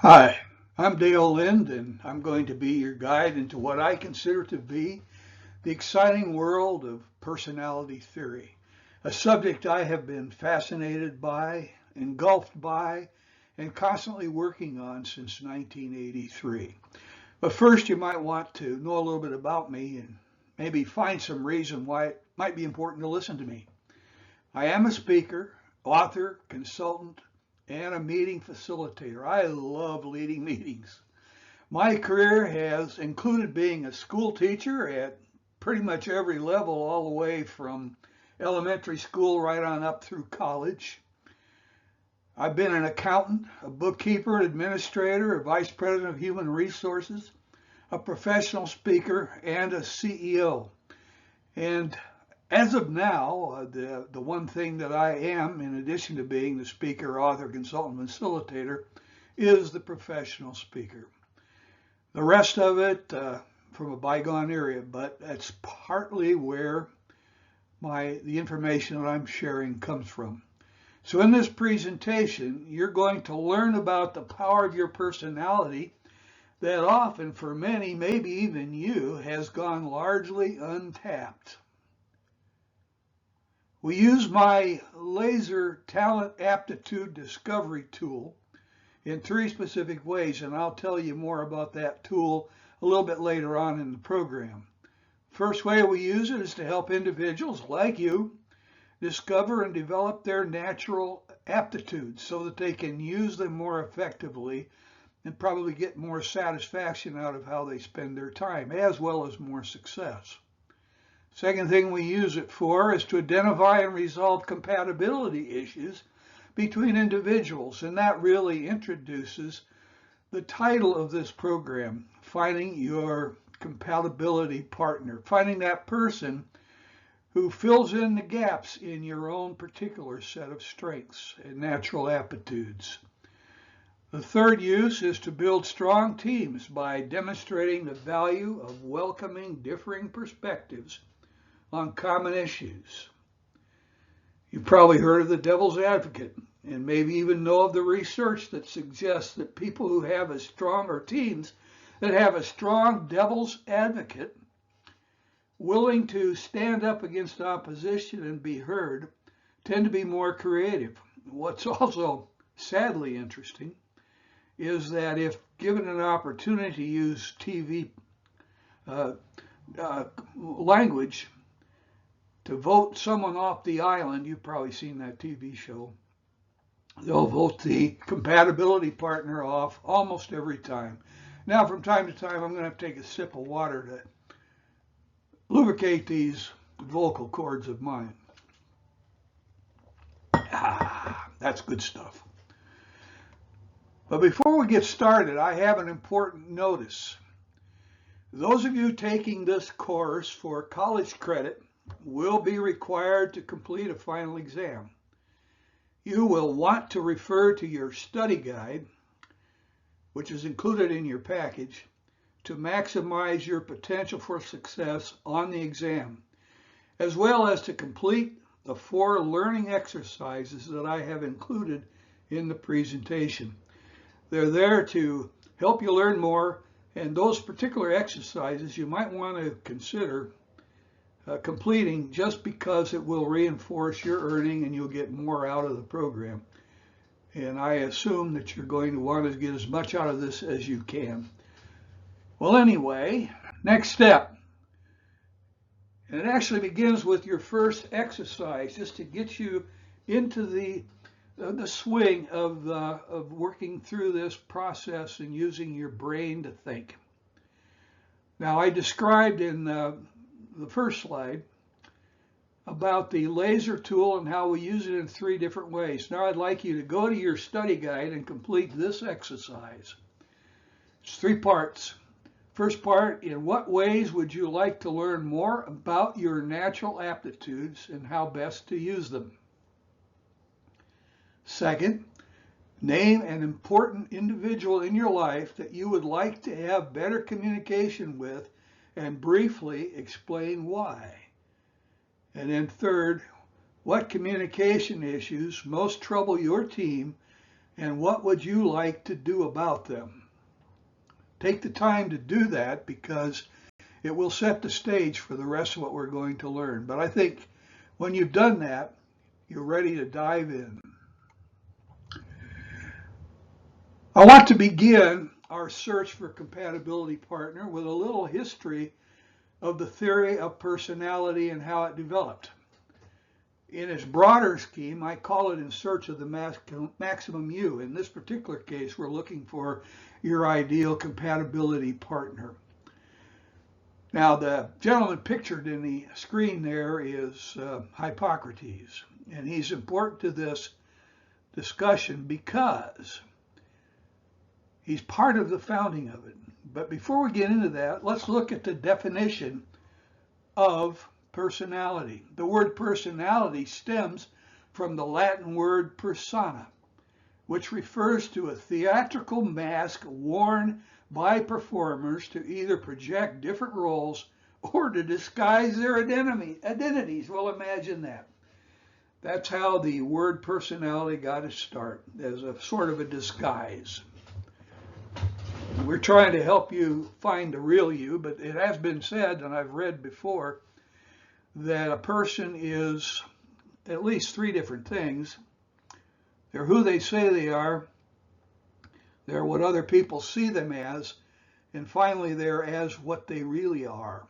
Hi, I'm Dale Lind, and I'm going to be your guide into what I consider to be the exciting world of personality theory, a subject I have been fascinated by, engulfed by, and constantly working on since 1983. But first, you might want to know a little bit about me and maybe find some reason why it might be important to listen to me. I am a speaker, author, consultant, and a meeting facilitator. I love leading meetings. My career has included being a school teacher at pretty much every level, all the way from elementary school right on up through college. I've been an accountant, a bookkeeper, an administrator, a vice president of human resources, a professional speaker, and a CEO. And as of now, the one thing that I am, in addition to being the speaker, author, consultant, facilitator, is the professional speaker. The rest of it from a bygone era, but that's partly where the information that I'm sharing comes from. So in this presentation, you're going to learn about the power of your personality that often, for many, maybe even you, has gone largely untapped. We use my Laisr talent aptitude discovery tool in 3 specific ways, and I'll tell you more about that tool a little bit later on in the program. First way we use it is to help individuals like you discover and develop their natural aptitudes so that they can use them more effectively and probably get more satisfaction out of how they spend their time, as well as more success. Second thing we use it for is to identify and resolve compatibility issues between individuals, and that really introduces the title of this program, Finding Your Compatibility Partner, finding that person who fills in the gaps in your own particular set of strengths and natural aptitudes. The third use is to build strong teams by demonstrating the value of welcoming differing perspectives on common issues. You've probably heard of the devil's advocate and maybe even know of the research that suggests that people who have a strong, or teams that have a strong devil's advocate willing to stand up against opposition and be heard tend to be more creative. What's also sadly interesting is that if given an opportunity to use TV language to vote someone off the island, you've probably seen that TV show, they'll vote the compatibility partner off almost every time. Now, from time to time, I'm going to have to take a sip of water to lubricate these vocal cords of mine. That's good stuff. But before we get started, I have an important notice. Those of you taking this course for college credit will be required to complete a final exam. You will want to refer to your study guide, which is included in your package, to maximize your potential for success on the exam, as well as to complete the 4 learning exercises that I have included in the presentation. They're there to help you learn more, and those particular exercises you might want to consider completing just because it will reinforce your earning and you'll get more out of the program. And I assume that you're going to want to get as much out of this as you can. Well, anyway, next step. And it actually begins with your first exercise, just to get you into the swing of working through this process and using your brain to think. Now, I described in the first slide about the Laisr tool and how we use it in 3 different ways. Now I'd like you to go to your study guide and complete this exercise. It's 3 parts. First part, in what ways would you like to learn more about your natural aptitudes and how best to use them? Second, name an important individual in your life that you would like to have better communication with and briefly explain why. And then third, what communication issues most trouble your team and what would you like to do about them? Take the time to do that because it will set the stage for the rest of what we're going to learn. But I think when you've done that, you're ready to dive in. I want to begin our search for compatibility partner with a little history of the theory of personality and how it developed. In its broader scheme, I call it in search of the maximum you. In this particular case, we're looking for your ideal compatibility partner. Now, the gentleman pictured in the screen there is Hippocrates, and he's important to this discussion because he's part of the founding of it. But before we get into that, let's look at the definition of personality. The word personality stems from the Latin word persona, which refers to a theatrical mask worn by performers to either project different roles or to disguise their identities. Well, imagine that. That's how the word personality got its start, as a sort of a disguise. We're trying to help you find the real you, but it has been said, and I've read before, that a person is at least three different things. They're who they say they are, they're what other people see them as, and finally they're as what they really are.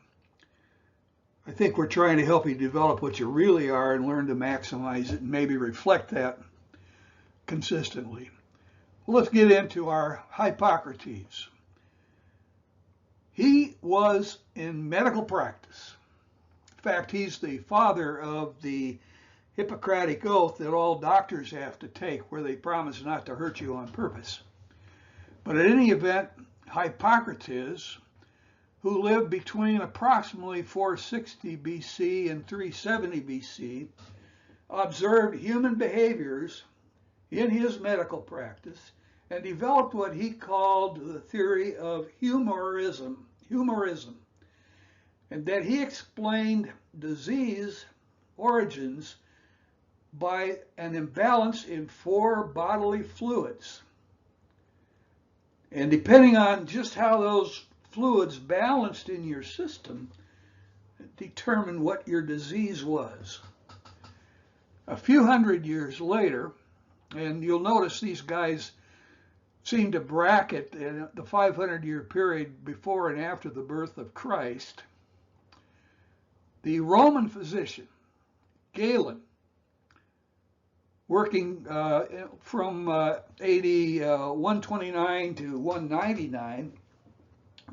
I think we're trying to help you develop what you really are and learn to maximize it and maybe reflect that consistently. Well, let's get into our Hippocrates. He was in medical practice. In fact, he's the father of the Hippocratic oath that all doctors have to take, where they promise not to hurt you on purpose. But in any event, Hippocrates, who lived between approximately 460 BC and 370 BC, observed human behaviors in his medical practice and developed what he called the theory of humorism, and that he explained disease origins by an imbalance in 4 bodily fluids. And depending on just how those fluids balanced in your system, determined what your disease was. A few hundred years later, and you'll notice these guys seem to bracket in the 500-year period before and after the birth of Christ, the Roman physician, Galen, working from AD 129 to 199,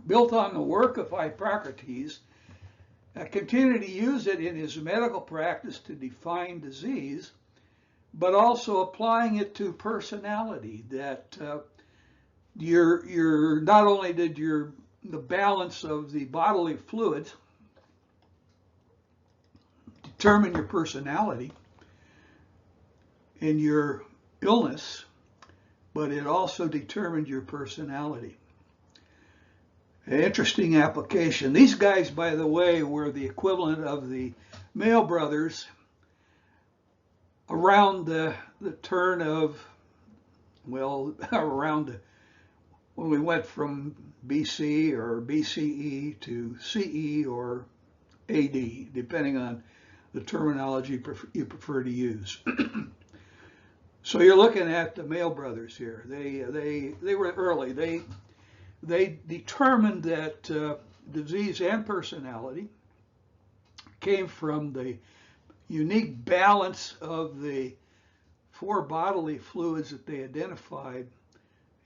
built on the work of Hippocrates, continued to use it in his medical practice to define disease, but also applying it to personality, that you're not only did the balance of the bodily fluids determine your personality and your illness, but it also determined your personality. An interesting application. These guys, by the way, were the equivalent of the male brothers around the turn of, well, around when we went from BC or BCE to CE or AD, depending on the terminology you prefer to use. So you're looking at the male brothers here. They were early. They determined that disease and personality came from the unique balance of the 4 bodily fluids that they identified.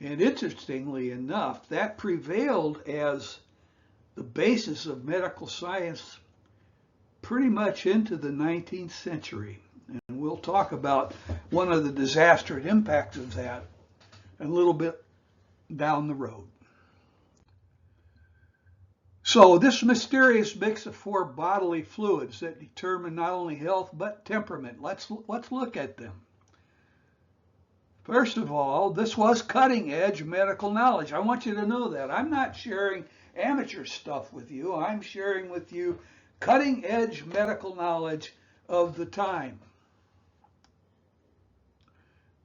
And interestingly enough, that prevailed as the basis of medical science pretty much into the 19th century. And we'll talk about one of the disastrous impacts of that a little bit down the road. So this mysterious mix of 4 bodily fluids that determine not only health but temperament. Let's look at them. First of all, this was cutting-edge medical knowledge. I want you to know that. I'm not sharing amateur stuff with you. I'm sharing with you cutting-edge medical knowledge of the time.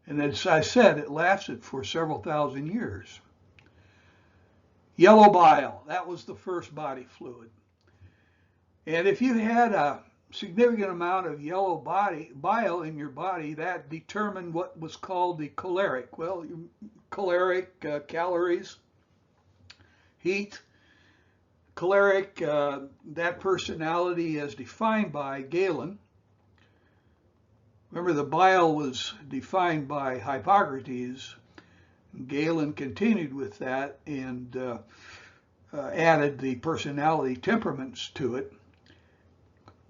And as I said, it lasted for several thousand years. Yellow bile, that was the first body fluid. And if you had a significant amount of yellow bile in your body, that determined what was called the choleric. Well, choleric, calories, heat, choleric, that personality as defined by Galen. Remember, the bile was defined by Hippocrates. Galen continued with that and added the personality temperaments to it.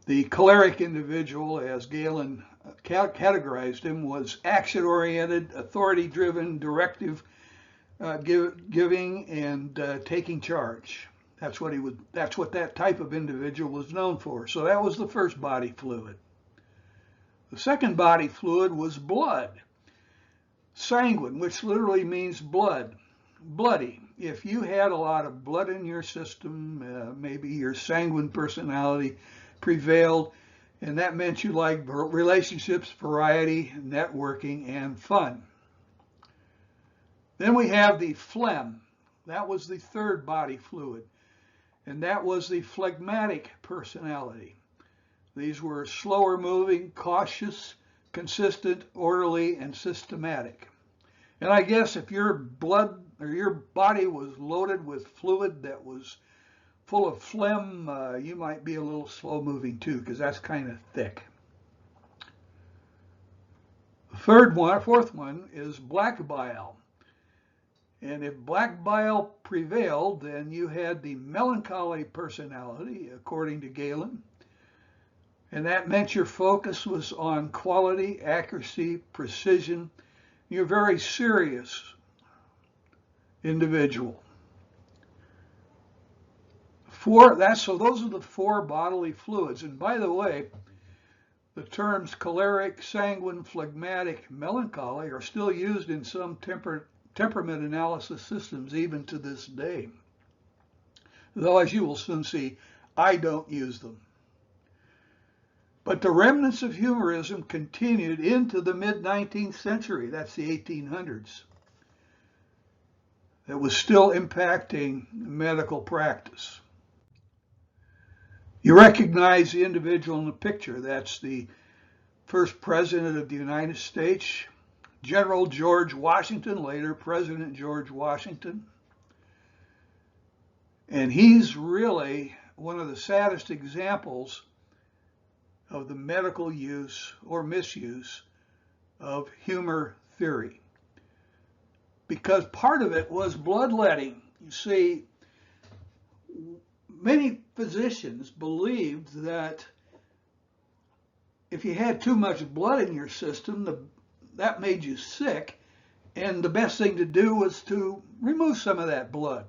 The choleric individual, as Galen categorized him, was action-oriented, authority-driven, directive giving, and taking charge. That's what that type of individual was known for. So that was the first body fluid. The second body fluid was blood. Sanguine, which literally means blood, bloody. If you had a lot of blood in your system, maybe your sanguine personality prevailed, and that meant you liked relationships, variety, networking, and fun. Then we have the phlegm. That was the third body fluid, and that was the phlegmatic personality. These were slower moving, cautious, consistent, orderly, and systematic. And I guess if your blood or your body was loaded with fluid that was full of phlegm, you might be a little slow moving too, because that's kind of thick. The fourth one is black bile. And if black bile prevailed, then you had the melancholy personality, according to Galen. And that meant your focus was on quality, accuracy, precision. You're a very serious individual. So those are the four bodily fluids. And by the way, the terms choleric, sanguine, phlegmatic, melancholy are still used in some temperament analysis systems even to this day. Though, as you will soon see, I don't use them. But the remnants of humorism continued into the mid-19th century. That's the 1800s. It was still impacting medical practice. You recognize the individual in the picture. That's the first president of the United States, General George Washington, later President George Washington. And he's really one of the saddest examples of the medical use or misuse of humor theory, because part of it was bloodletting. You see, many physicians believed that if you had too much blood in your system, that made you sick, and the best thing to do was to remove some of that blood.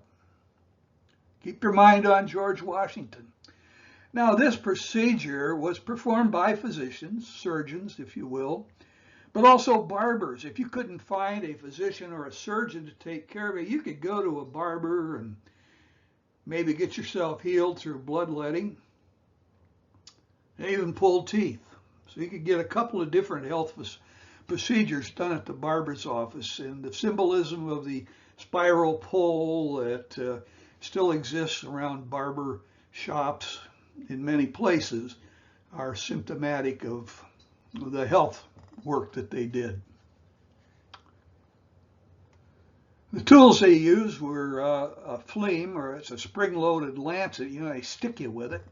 Keep your mind on George Washington. Now, this procedure was performed by physicians, surgeons, if you will, but also barbers. If you couldn't find a physician or a surgeon to take care of it, you could go to a barber and maybe get yourself healed through bloodletting. They even pulled teeth. So you could get a couple of different health procedures done at the barber's office. And the symbolism of the spiral pull that still exists around barber shops in many places are symptomatic of the health work that they did. The tools they used were a fleam, or it's a spring-loaded lancet. They stick you with it,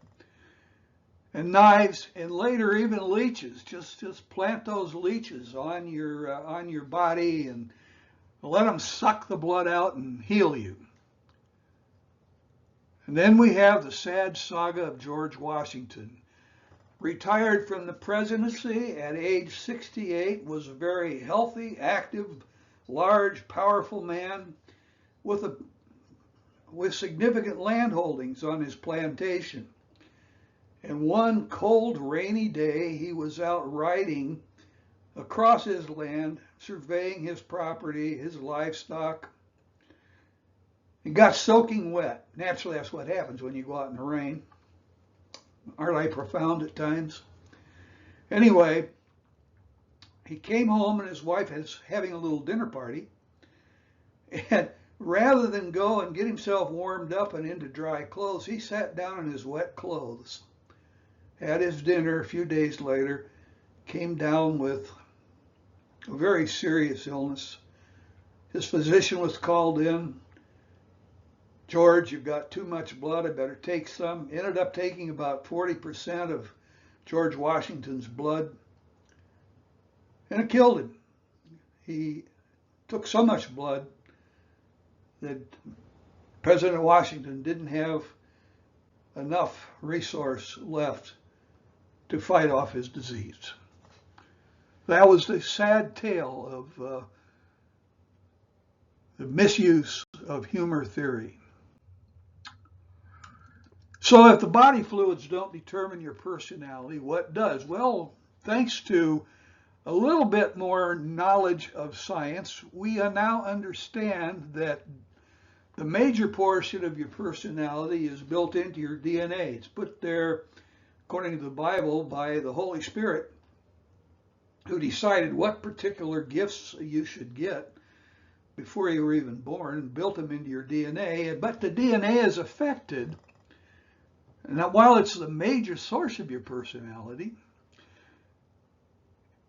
and knives, and later even leeches. Just plant those leeches on your body and let them suck the blood out and heal you. And then we have the sad saga of George Washington. Retired from the presidency at age 68, was a very healthy, active, large, powerful man with significant land holdings on his plantation. And one cold, rainy day, he was out riding across his land, surveying his property, his livestock, and got soaking wet. Naturally, that's what happens when you go out in the rain. Aren't I profound at times? Anyway, he came home and his wife was having a little dinner party. And rather than go and get himself warmed up and into dry clothes, he sat down in his wet clothes, had his dinner. A few days later, came down with a very serious illness. His physician was called in. George, you've got too much blood. I better take some. Ended up taking about 40% of George Washington's blood, and it killed him. He took so much blood that President Washington didn't have enough resource left to fight off his disease. That was the sad tale of the misuse of humor theory. So if the body fluids don't determine your personality, what does? Well, thanks to a little bit more knowledge of science, we now understand that the major portion of your personality is built into your DNA. It's put there, according to the Bible, by the Holy Spirit, who decided what particular gifts you should get before you were even born and built them into your DNA. But the DNA is affected. Now, while it's the major source of your personality,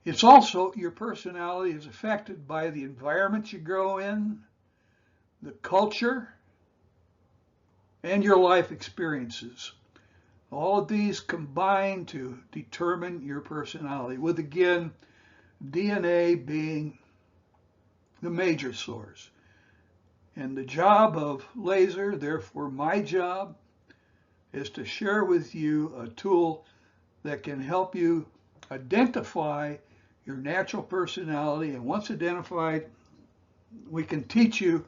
it's also, your personality is affected by the environment you grow in, the culture, and your life experiences. All of these combine to determine your personality, with, again, DNA being the major source. And the job of Laisr, therefore my job, is to share with you a tool that can help you identify your natural personality. And once identified, we can teach you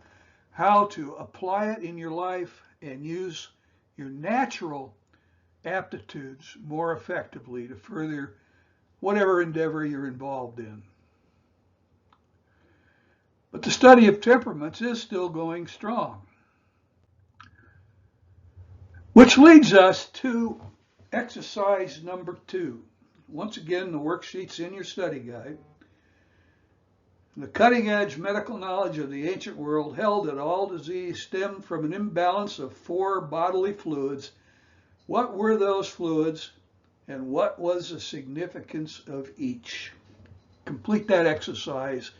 how to apply it in your life and use your natural aptitudes more effectively to further whatever endeavor you're involved in. But the study of temperaments is still going strong, which leads us to exercise number 2. Once again, the worksheet's in your study guide. The cutting-edge medical knowledge of the ancient world held that all disease stemmed from an imbalance of 4 bodily fluids. What were those fluids, and what was the significance of each? Complete that exercise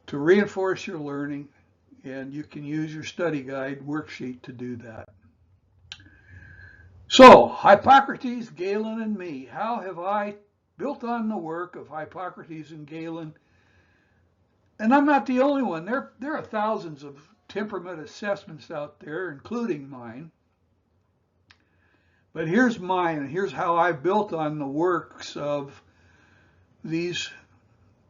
to reinforce your learning, and you can use your study guide worksheet to do that. So, Hippocrates, Galen, and me. How have I built on the work of Hippocrates and Galen? And I'm not the only one. There are thousands of temperament assessments out there, including mine. But here's mine, and here's how I built on the works of these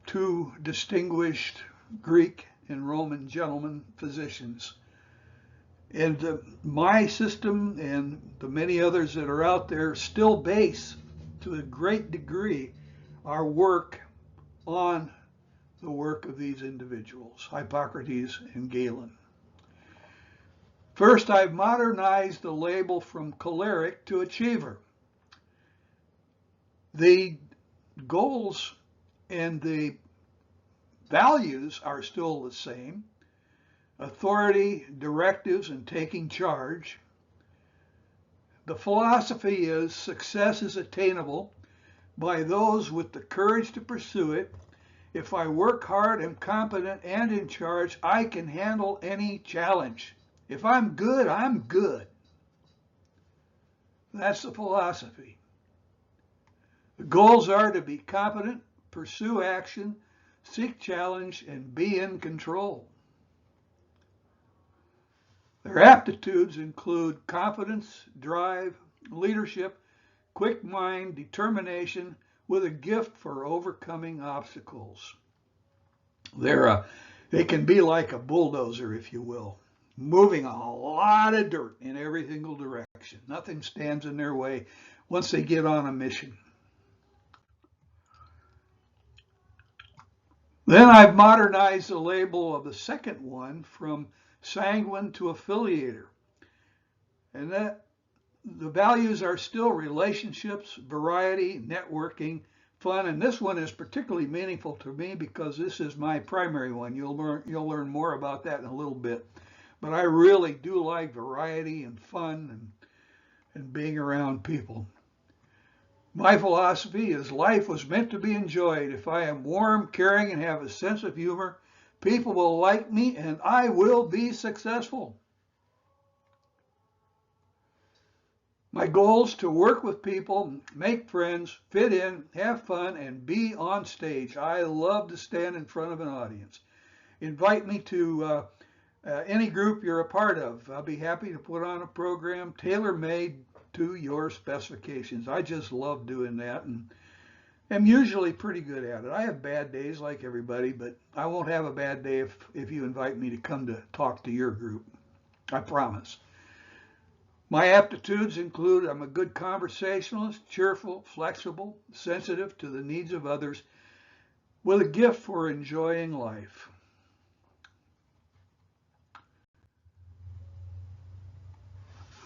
2 distinguished Greek and Roman gentlemen physicians. And my system and the many others that are out there still base, to a great degree, our work on the work of these individuals, Hippocrates and Galen. First, I've modernized the label from choleric to achiever. The goals and the values are still the same: authority, directives, and taking charge. The philosophy is success is attainable by those with the courage to pursue it. If I work hard, am competent, and in charge, I can handle any challenge. If I'm good, I'm good. That's the philosophy. The goals are to be competent, pursue action, seek challenge, and be in control. Their aptitudes include confidence, drive, leadership, quick mind, determination, with a gift for overcoming obstacles. They can be like a bulldozer, if you will, moving a lot of dirt in every single direction. Nothing stands in their way once they get on a mission. Then I've modernized the label of the second one from sanguine to affiliator. And that the values are still relationships, variety, networking, fun, and this one is particularly meaningful to me because this is my primary one. You'll learn more about that in a little bit. But I really do like variety and fun and being around people. My philosophy is life was meant to be enjoyed. If I am warm, caring, and have a sense of humor, people will like me and I will be successful. My goal is to work with people, make friends, fit in, have fun, and be on stage. I love to stand in front of an audience. Invite me to any group you're a part of. I'll be happy to put on a program tailor-made to your specifications. I just love doing that and am usually pretty good at it. I have bad days like everybody, but I won't have a bad day if you invite me to come to talk to your group. I promise. My aptitudes include I'm a good conversationalist, cheerful, flexible, sensitive to the needs of others, with a gift for enjoying life.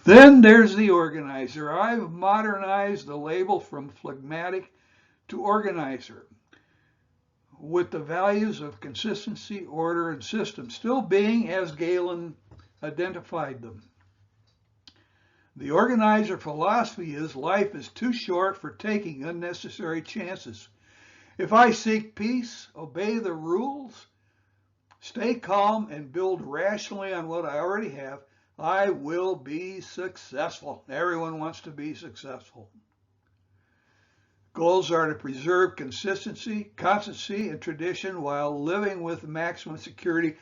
Then there's the organizer. I've modernized the label from phlegmatic to organizer with the values of consistency, order, and system still being as Galen identified them. The organizer philosophy is life is too short for taking unnecessary chances. If I seek peace, obey the rules, stay calm, and build rationally on what I already have, I will be successful. Everyone wants to be successful. Goals are to preserve consistency, constancy, and tradition while living with maximum security,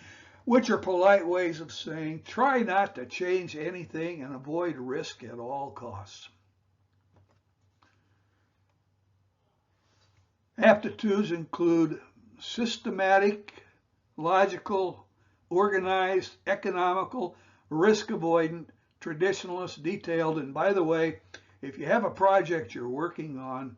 which are polite ways of saying try not to change anything and avoid risk at all costs. Aptitudes include systematic, logical, organized, economical, risk avoidant, traditionalist, detailed. And by the way, if you have a project you're working on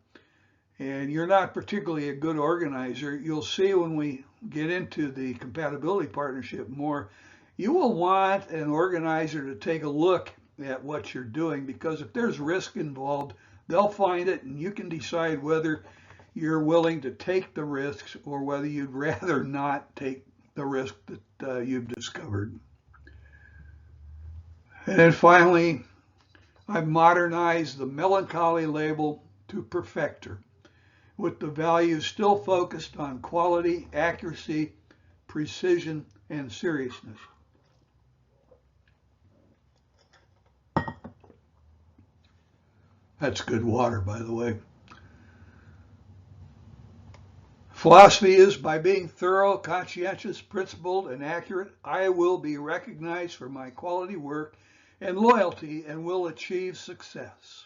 and you're not particularly a good organizer, you'll see when we get into the compatibility partnership more, you will want an organizer to take a look at what you're doing, because if there's risk involved, they'll find it and you can decide whether you're willing to take the risks or whether you'd rather not take the risk that you've discovered. And then finally, I've modernized the melancholy label to perfecter, with the values still focused on quality, accuracy, precision, and seriousness. That's good water, by the way. Philosophy is by being thorough, conscientious, principled, and accurate, I will be recognized for my quality work and loyalty and will achieve success.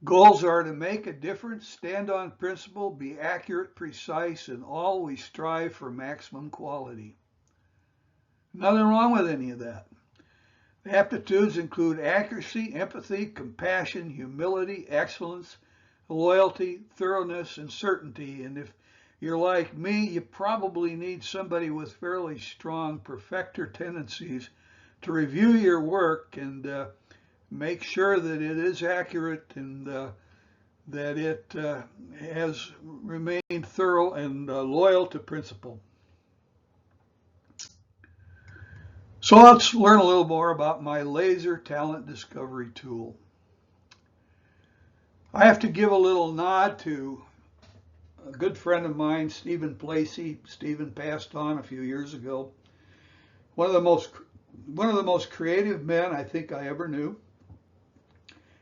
Goals are to make a difference, stand on principle, be accurate, precise, and always strive for maximum quality. Nothing wrong with any of that. Aptitudes include accuracy, empathy, compassion, humility, excellence, loyalty, thoroughness, and certainty. And if you're like me, you probably need somebody with fairly strong perfecter tendencies to review your work and make sure that it is accurate and that it has remained thorough and loyal to principle. So let's learn a little more about my Laisr talent discovery tool. I have to give a little nod to a good friend of mine, Stephen Placey. Stephen passed on a few years ago. One of the most creative men I think I ever knew.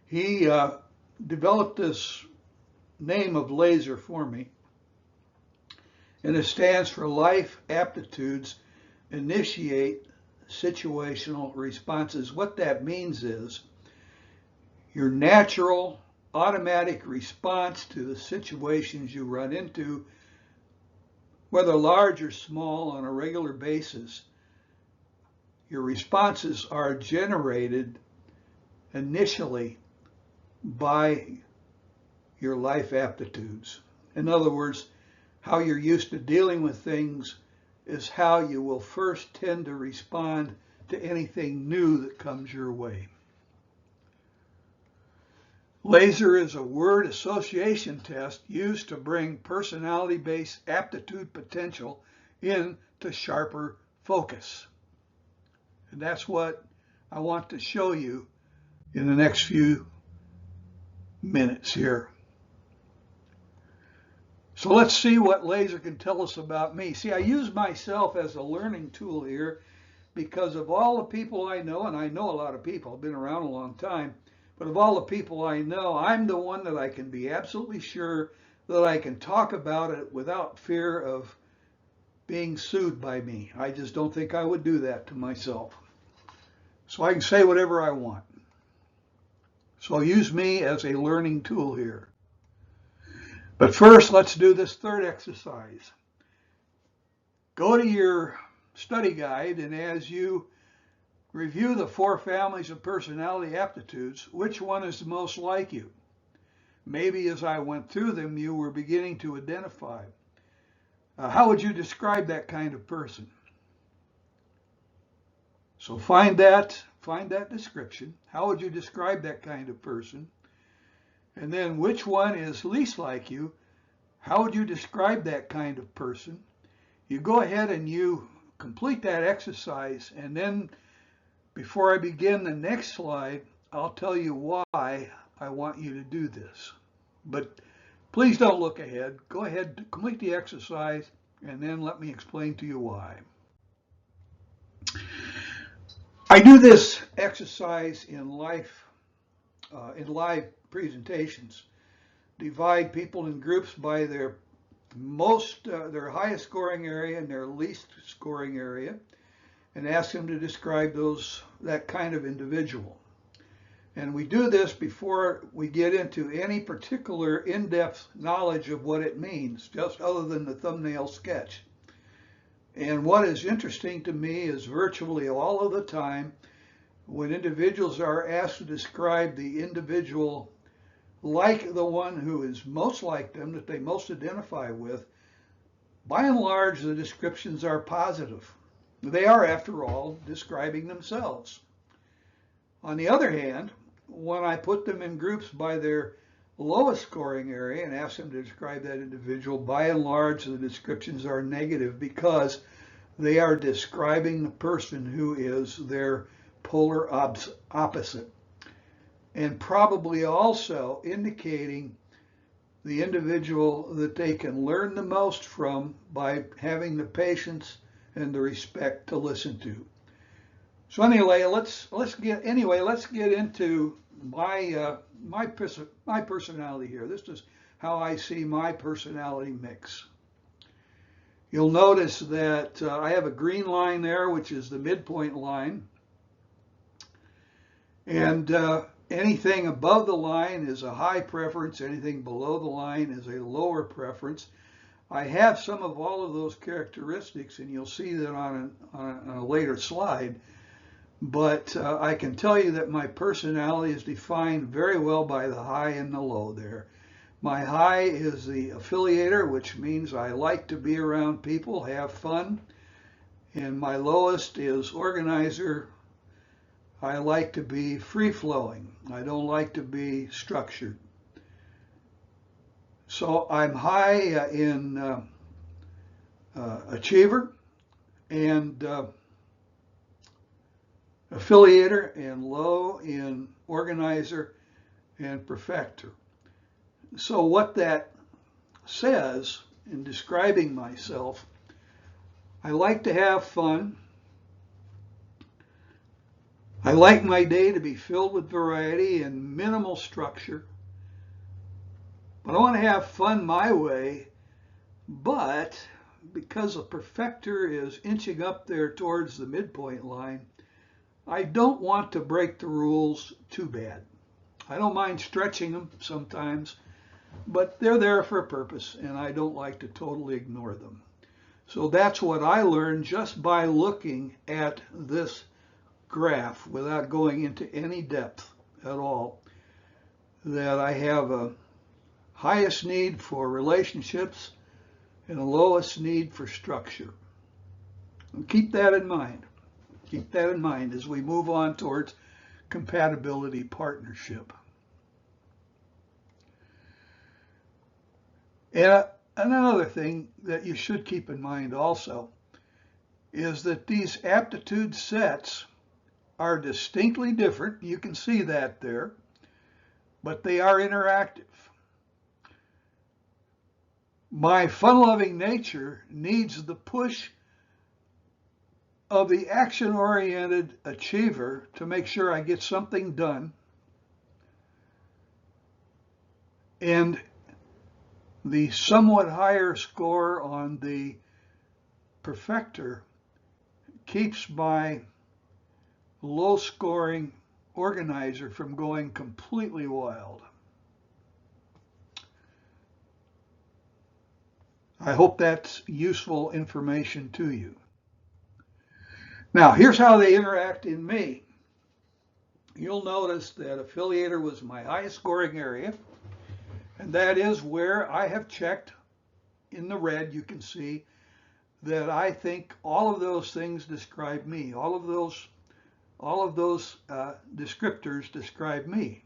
He developed this name of Laisr for me, and it stands for Life Aptitudes Initiate Situational Responses. What that means is your natural, automatic response to the situations you run into, whether large or small, on a regular basis. Your responses are generated initially by your life aptitudes. In other words, how you're used to dealing with things is how you will first tend to respond to anything new that comes your way. Laisr is a word association test used to bring personality-based aptitude potential into sharper focus. And that's what I want to show you in the next few minutes here. So let's see what Laisr can tell us about me. See, I use myself as a learning tool here because of all the people I know, and I know a lot of people, I've been around a long time, but of all the people I know, I'm the one that I can be absolutely sure that I can talk about it without fear of being sued by me. I just don't think I would do that to myself. So I can say whatever I want. So use me as a learning tool here. But first, let's do this third exercise. Go to your study guide, and as you review the 4 families of personality aptitudes, which one is the most like you? Maybe as I went through them, you were beginning to identify. How would you describe that kind of person? So find that description. How would you describe that kind of person? And then which one is least like you? How would you describe that kind of person? You go ahead and you complete that exercise, and then before I begin the next slide, I'll tell you why I want you to do this. But please don't look ahead. Go ahead, complete the exercise, and then let me explain to you why. I do this exercise in live presentations. Divide people in groups by their highest scoring area and their least scoring area, and ask them to describe that kind of individual. And we do this before we get into any particular in-depth knowledge of what it means, just other than the thumbnail sketch. And what is interesting to me is virtually all of the time, when individuals are asked to describe the individual like the one who is most like them, that they most identify with, by and large, the descriptions are positive. They are, after all, describing themselves. On the other hand, when I put them in groups by their lowest scoring area and ask them to describe that individual, by and large, the descriptions are negative because they are describing the person who is their polar opposite, and probably also indicating the individual that they can learn the most from by having the patience and the respect to listen to. So anyway, let's get into my personality here. This is how I see my personality mix. You'll notice that I have a green line there, which is the midpoint line, and anything above the line is a high preference. Anything below the line is a lower preference. I have some of all of those characteristics, and you'll see that on a later slide. But I can tell you that my personality is defined very well by the high and the low there. My high is the affiliator, which means I like to be around people, have fun. And my lowest is organizer. I like to be free-flowing. I don't like to be structured. So I'm high in achiever and affiliator, and low in organizer and perfecter. So what that says in describing myself, I like to have fun. I like my day to be filled with variety and minimal structure. But I want to have fun my way, but because a perfecter is inching up there towards the midpoint line, I don't want to break the rules too bad. I don't mind stretching them sometimes, but they're there for a purpose, and I don't like to totally ignore them. So that's what I learned just by looking at this graph without going into any depth at all, that I have a highest need for relationships and a lowest need for structure. And keep that in mind. Keep that in mind as we move on towards compatibility partnership. And another thing that you should keep in mind also is that these aptitude sets are distinctly different. You can see that there, but they are interactive. My fun-loving nature needs the push of the action-oriented achiever to make sure I get something done. And the somewhat higher score on the perfecter keeps my low-scoring organizer from going completely wild. I hope that's useful information to you. Now, here's how they interact in me. You'll notice that Affiliator was my highest scoring area, and that is where I have checked in the red. You can see that I think all of those things describe me. All of those descriptors describe me.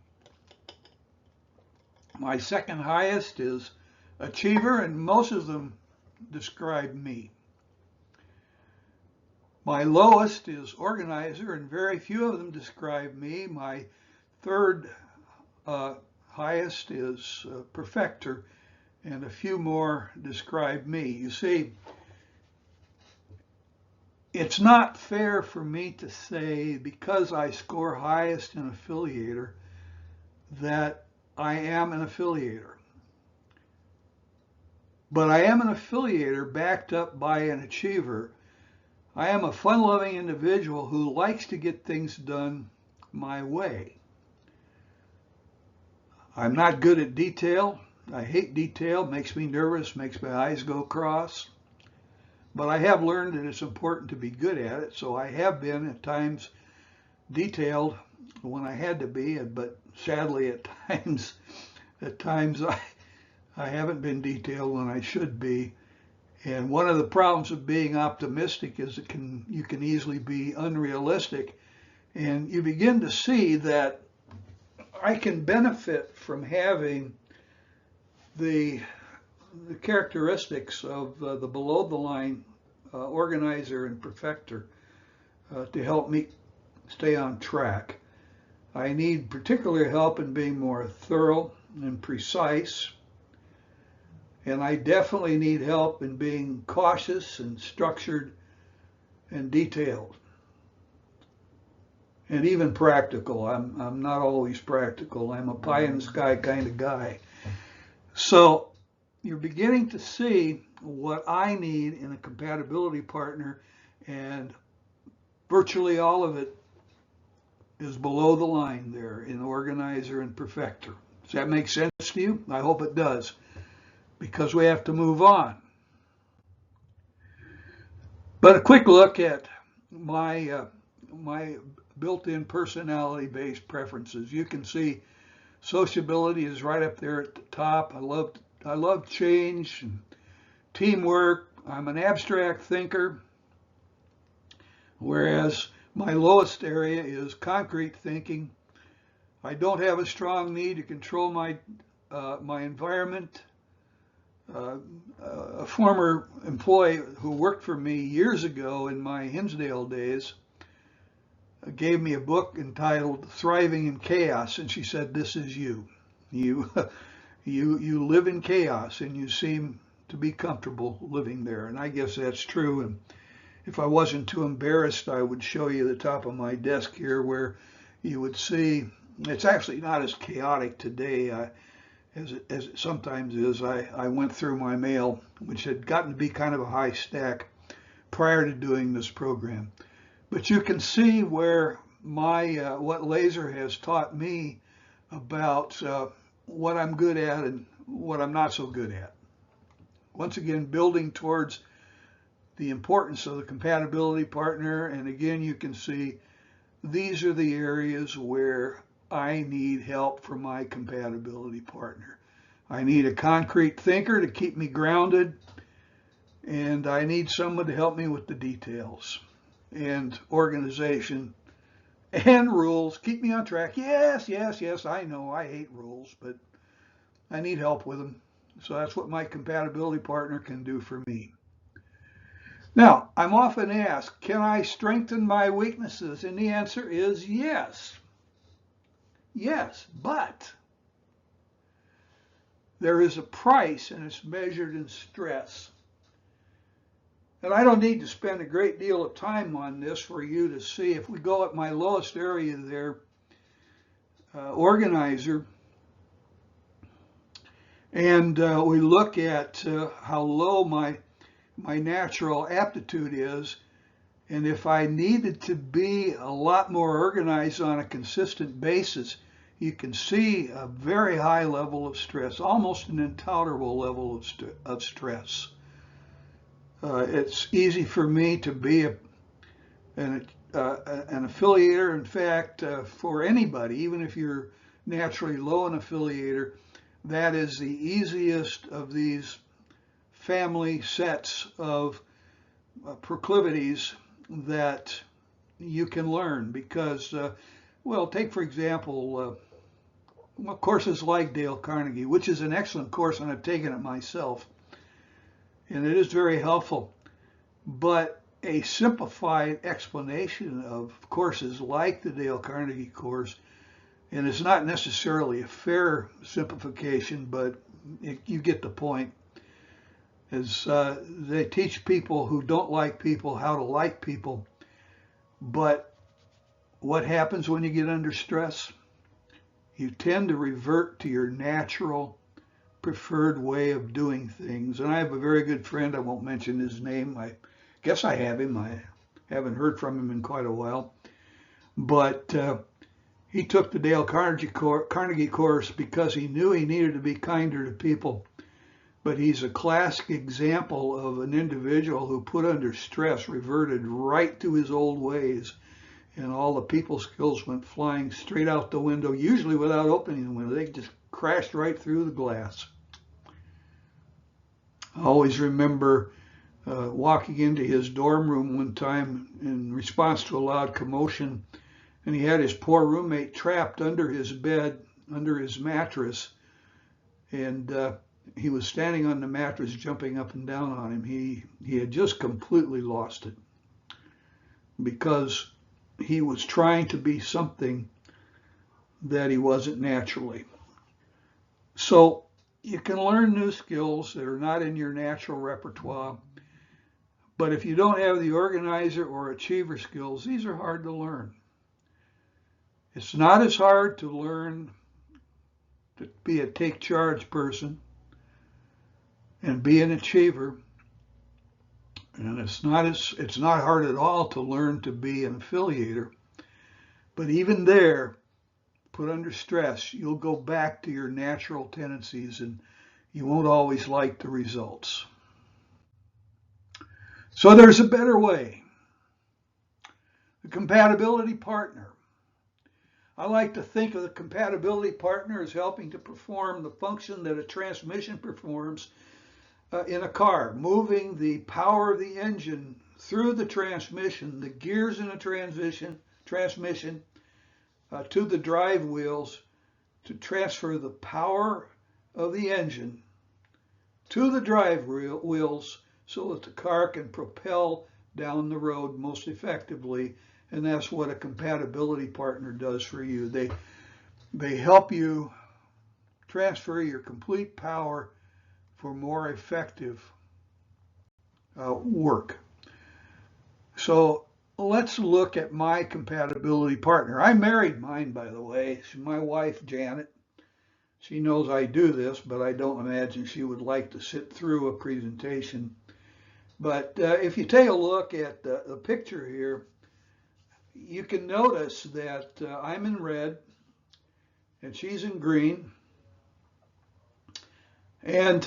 My second highest is Achiever, and most of them describe me. My lowest is Organizer, and very few of them describe me. My third highest is Perfecter, and a few more describe me. You see, it's not fair for me to say because I score highest in Affiliator that I am an Affiliator. But I am an Affiliator backed up by an Achiever. I am a fun-loving individual who likes to get things done my way. I'm not good at detail. I hate detail. Makes me nervous, makes my eyes go cross. But I have learned that it's important to be good at it, so I have been at times detailed when I had to be, but sadly at times I haven't been detailed when I should be. And one of the problems of being optimistic is you can easily be unrealistic. And you begin to see that I can benefit from having the characteristics of the below the line organizer and perfecter to help me stay on track. I need particular help in being more thorough and precise. And I definitely need help in being cautious and structured and detailed. And even practical. I'm not always practical. I'm a pie in the sky kind of guy. So you're beginning to see what I need in a compatibility partner, and virtually all of it is below the line there in organizer and perfecter. Does that make sense to you? I hope it does, because we have to move on. But a quick look at my built-in personality-based preferences. You can see sociability is right up there at the top. I love change and teamwork. I'm an abstract thinker, whereas my lowest area is concrete thinking. I don't have a strong need to control my environment. A former employee who worked for me years ago in my Hinsdale days gave me a book entitled Thriving in Chaos, and she said, "This is you. You live in chaos, and you seem to be comfortable living there." And I guess that's true. And if I wasn't too embarrassed, I would show you the top of my desk here, where you would see it's actually not as chaotic today as it sometimes is. I went through my mail, which had gotten to be kind of a high stack prior to doing this program. But you can see where what Laisr has taught me about what I'm good at and what I'm not so good at. Once again, building towards the importance of the compatibility partner. And again, you can see these are the areas where I need help from my compatibility partner. I need a concrete thinker to keep me grounded, and I need someone to help me with the details and organization and rules. Keep me on track. Yes, I know I hate rules, but I need help with them. So that's what my compatibility partner can do for me. Now, I'm often asked, can I strengthen my weaknesses? And the answer is yes. Yes, but there is a price, and it's measured in stress. And I don't need to spend a great deal of time on this for you to see. If we go at my lowest area there, organizer, and we look at how low my natural aptitude is, and if I needed to be a lot more organized on a consistent basis, you can see a very high level of stress, almost an intolerable level of stress. It's easy for me to be an affiliator. In fact, for anybody, even if you're naturally low an affiliator, that is the easiest of these family sets of proclivities that you can learn because, well, take for example, courses like Dale Carnegie, which is an excellent course, and I've taken it myself, and it is very helpful. But a simplified explanation of courses like the Dale Carnegie course, and it's not necessarily a fair simplification, but you get the point, is they teach people who don't like people how to like people. But what happens when you get under stress? You tend to revert to your natural preferred way of doing things. And I have a very good friend, I won't mention his name. I guess I have him. I haven't heard from him in quite a while. But he took the Dale Carnegie course because he knew he needed to be kinder to people. But he's a classic example of an individual who put under stress, reverted right to his old ways, and all the people skills went flying straight out the window, usually without opening the window. They just crashed right through the glass. I always remember walking into his dorm room one time in response to a loud commotion, and he had his poor roommate trapped under his bed, under his mattress, and he was standing on the mattress jumping up and down on him. He had just completely lost it because he was trying to be something that he wasn't naturally. So you can learn new skills that are not in your natural repertoire, but if you don't have the organizer or achiever skills, these are hard to learn. It's not as hard to learn to be a take charge person and be an achiever, and it's not hard at all to learn to be an affiliator. But even there, put under stress, you'll go back to your natural tendencies, and you won't always like the results. So there's a better way. The compatibility partner. I like to think of the compatibility partner as helping to perform the function that a transmission performs in a car, moving the power of the engine through the transmission, the gears in a transmission to the drive wheels to transfer the power of the engine to the drive wheels so that the car can propel down the road most effectively. And that's what a compatibility partner does for you. They help you transfer your complete power for more effective work. So let's look at my compatibility partner. I married mine, by the way. She's my wife, Janet. She knows I do this, but I don't imagine she would like to sit through a presentation. But if you take a look at the picture here, you can notice that I'm in red and she's in green. And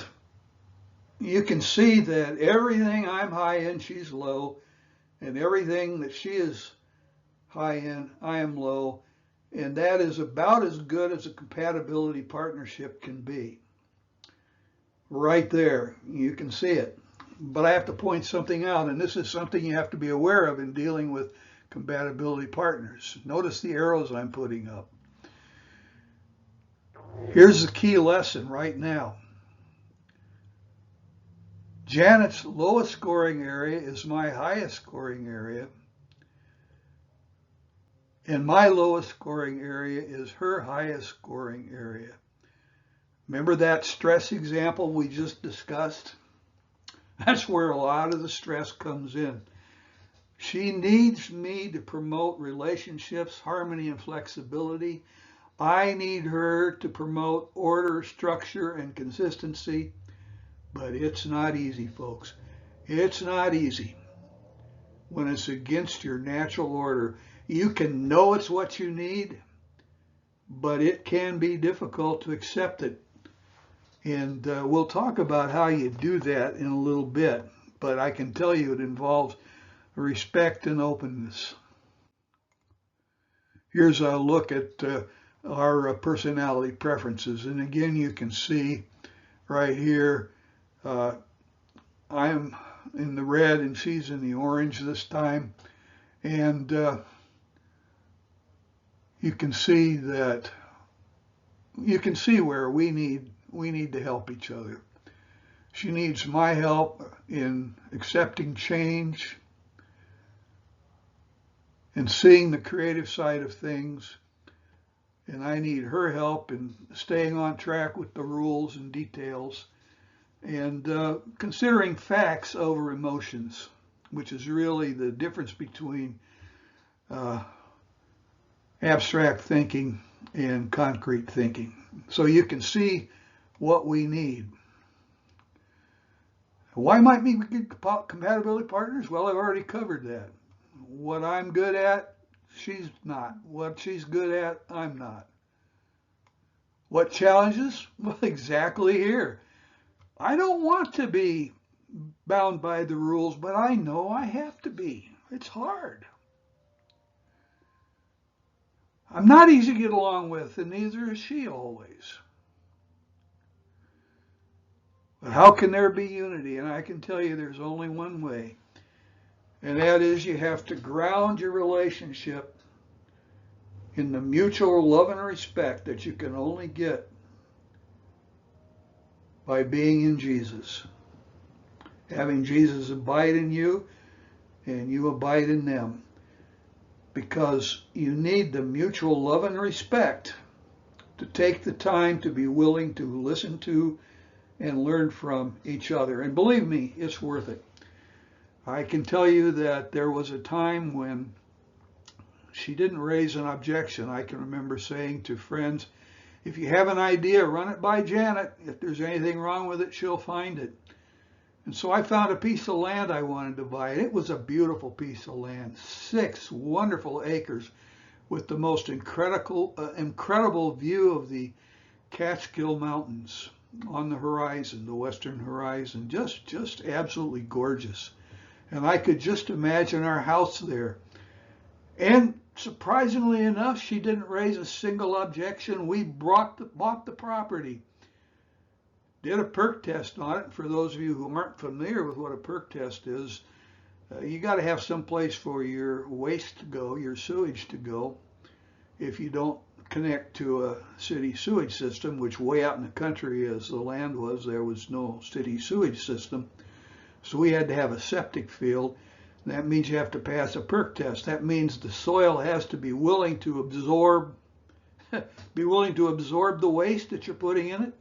you can see that everything I'm high in, she's low, and everything that she is high in, I am low. And that is about as good as a compatibility partnership can be. Right there, you can see it. But I have to point something out, and this is something you have to be aware of in dealing with compatibility partners. Notice the arrows I'm putting up. Here's the key lesson right now. Janet's lowest scoring area is my highest scoring area, and my lowest scoring area is her highest scoring area. Remember that stress example we just discussed? That's where a lot of the stress comes in. She needs me to promote relationships, harmony, and flexibility. I need her to promote order, structure, and consistency. But it's not easy, folks. It's not easy when it's against your natural order. You can know it's what you need, but it can be difficult to accept it. And we'll talk about how you do that in a little bit. But I can tell you it involves respect and openness. Here's a look at our personality preferences. And again, you can see right here, I'm in the red and she's in the orange this time. And you can see that, you can see where we need to help each other. She needs my help in accepting change and seeing the creative side of things. And I need her help in staying on track with the rules and details and considering facts over emotions, which is really the difference between abstract thinking and concrete thinking. So you can see what we need. Why might we be compatibility partners? Well, I've already covered that. What I'm good at, she's not. What she's good at, I'm not. What challenges? Well, exactly here. I don't want to be bound by the rules, but I know I have to be. It's hard. I'm not easy to get along with, and neither is she always. But how can there be unity? And I can tell you there's only one way. And that is you have to ground your relationship in the mutual love and respect that you can only get by being in Jesus. Having Jesus abide in you and you abide in them. Because you need the mutual love and respect to take the time to be willing to listen to and learn from each other. And believe me, it's worth it. I can tell you that there was a time when she didn't raise an objection. I can remember saying to friends, if you have an idea, run it by Janet. If there's anything wrong with it, she'll find it. And so I found a piece of land I wanted to buy. It was a beautiful piece of land, 6 wonderful acres with the most incredible view of the Catskill Mountains on the horizon, the western horizon, just absolutely gorgeous. And I could just imagine our house there. And surprisingly enough, she didn't raise a single objection. We bought the property. Did a perk test on it. For those of you who aren't familiar with what a perk test is, you got to have some place for your waste to go, your sewage to go. If you don't connect to a city sewage system, which way out in the country as the land was, there was no city sewage system. So we had to have a septic field. That means you have to pass a perk test. That means the soil has to be willing to absorb the waste that you're putting in it.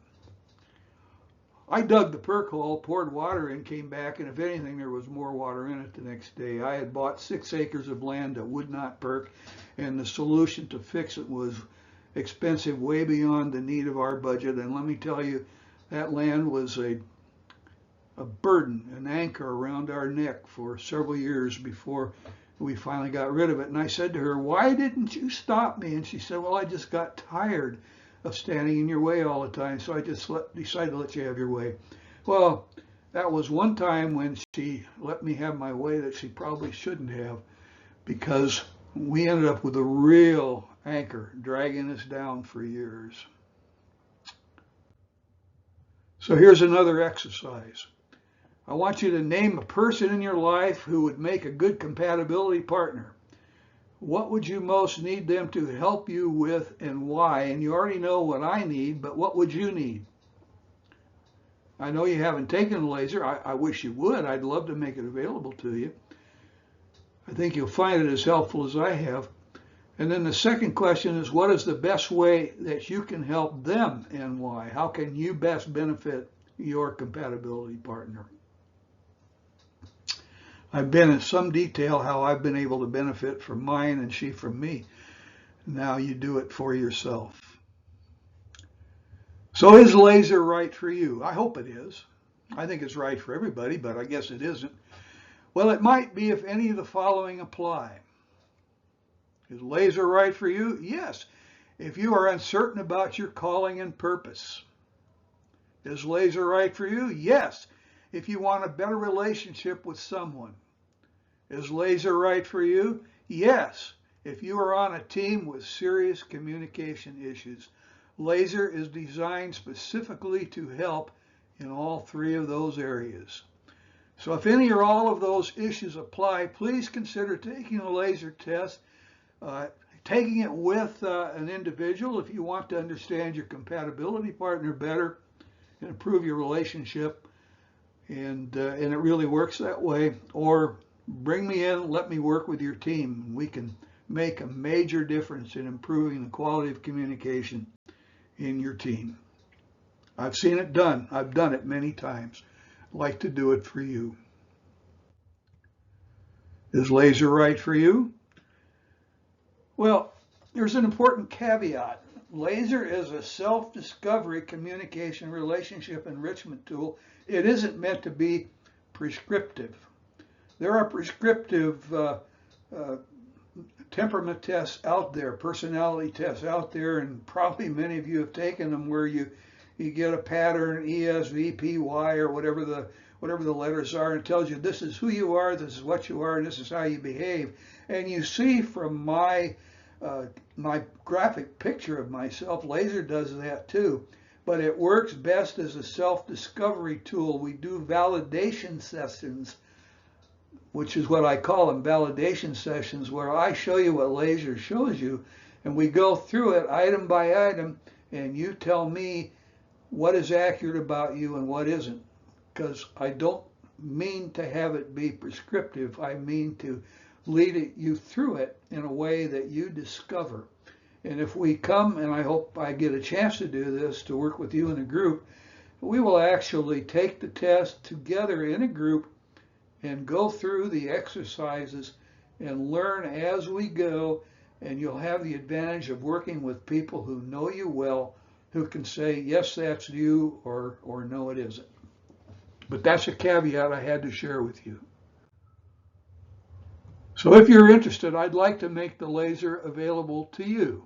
I dug the perk hole, poured water in, came back, and if anything, there was more water in it the next day. I had bought 6 acres of land that would not perk, and the solution to fix it was expensive, way beyond the need of our budget. And let me tell you, that land was a burden, an anchor around our neck for several years before we finally got rid of it. And I said to her, why didn't you stop me? And she said, well, I just got tired of standing in your way all the time, so I just decided to let you have your way. Well, that was one time when she let me have my way that she probably shouldn't have, because we ended up with a real anchor dragging us down for years. So here's another exercise. I want you to name a person in your life who would make a good compatibility partner. What would you most need them to help you with and why? And you already know what I need, but what would you need? I know you haven't taken Laisr. I wish you would. I'd love to make it available to you. I think you'll find it as helpful as I have. And then the second question is, what is the best way that you can help them and why? How can you best benefit your compatibility partner? I've been in some detail how I've been able to benefit from mine and she from me. Now you do it for yourself. So is Laisr right for you? I hope it is. I think it's right for everybody, but I guess it isn't. Well, it might be if any of the following apply. Is Laisr right for you? Yes, if you are uncertain about your calling and purpose. Is Laisr right for you? Yes, if you want a better relationship with someone. Is Laisr right for you? Yes, if you are on a team with serious communication issues. Laisr is designed specifically to help in all three of those areas. So if any or all of those issues apply, please consider taking a Laisr test, taking it with an individual if you want to understand your compatibility partner better and improve your relationship, and it really works that way. Or bring me in, let me work with your team, and we can make a major difference in improving the quality of communication in your team. I've seen it done. I've done it many times. I'd like to do it for you. Is Laisr right for you? Well, there's an important caveat. Laisr is a self-discovery communication relationship enrichment tool. It isn't meant to be prescriptive. There are prescriptive temperament tests out there, personality tests out there, and probably many of you have taken them, where you get a pattern, ESVPY, or whatever the letters are, and it tells you this is who you are, this is what you are, and this is how you behave. And you see from my graphic picture of myself, Laisr does that too, but it works best as a self-discovery tool. We do validation sessions, which is what I call them, validation sessions, where I show you what Laisr shows you, and we go through it item by item, and you tell me what is accurate about you and what isn't, because I don't mean to have it be prescriptive. I mean to lead you through it in a way that you discover. And if we come, and I hope I get a chance to do this, to work with you in a group, we will actually take the test together in a group and go through the exercises and learn as we go, and you'll have the advantage of working with people who know you well, who can say, yes, that's you, or no, it isn't. But that's a caveat I had to share with you. So if you're interested, I'd like to make the Laisr available to you.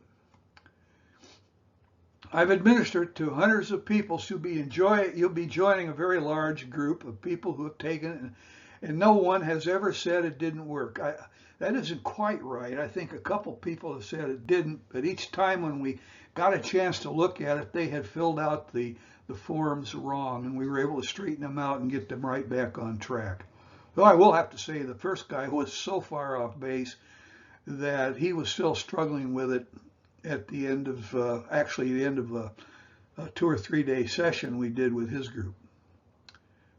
I've administered to hundreds of people, so you'll be joining a very large group of people who have taken it, and no one has ever said it didn't work. That isn't quite right. I think a couple people have said it didn't, but each time when we got a chance to look at it, they had filled out the forms wrong, and we were able to straighten them out and get them right back on track. Though I will have to say, the first guy was so far off base that he was still struggling with it at the end of, a 2 or 3 day session we did with his group.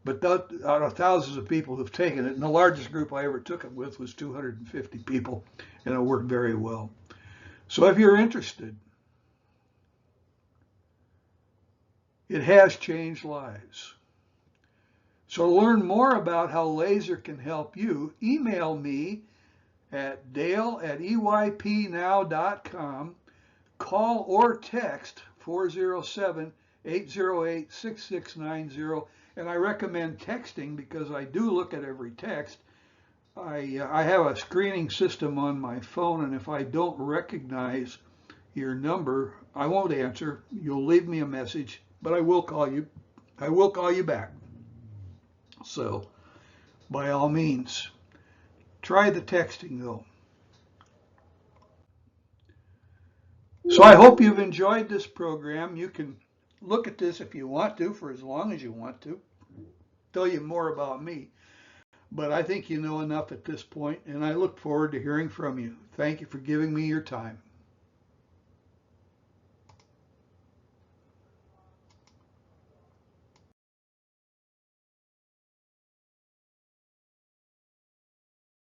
But out of thousands of people who've taken it, and the largest group I ever took it with was 250 people, and it worked very well. So if you're interested, it has changed lives. So to learn more about how Laisr can help you, email me at dale@eypnow.com, call or text 407-808-6690, and I recommend texting because I do look at every text. I have a screening system on my phone, and if I don't recognize your number, I won't answer. You'll leave me a message, but I will call you. I will call you back. So, by all means, try the texting though. So I hope you've enjoyed this program. You can look at this if you want to, for as long as you want to. Tell you more about me. But I think you know enough at this point, and I look forward to hearing from you. Thank you for giving me your time.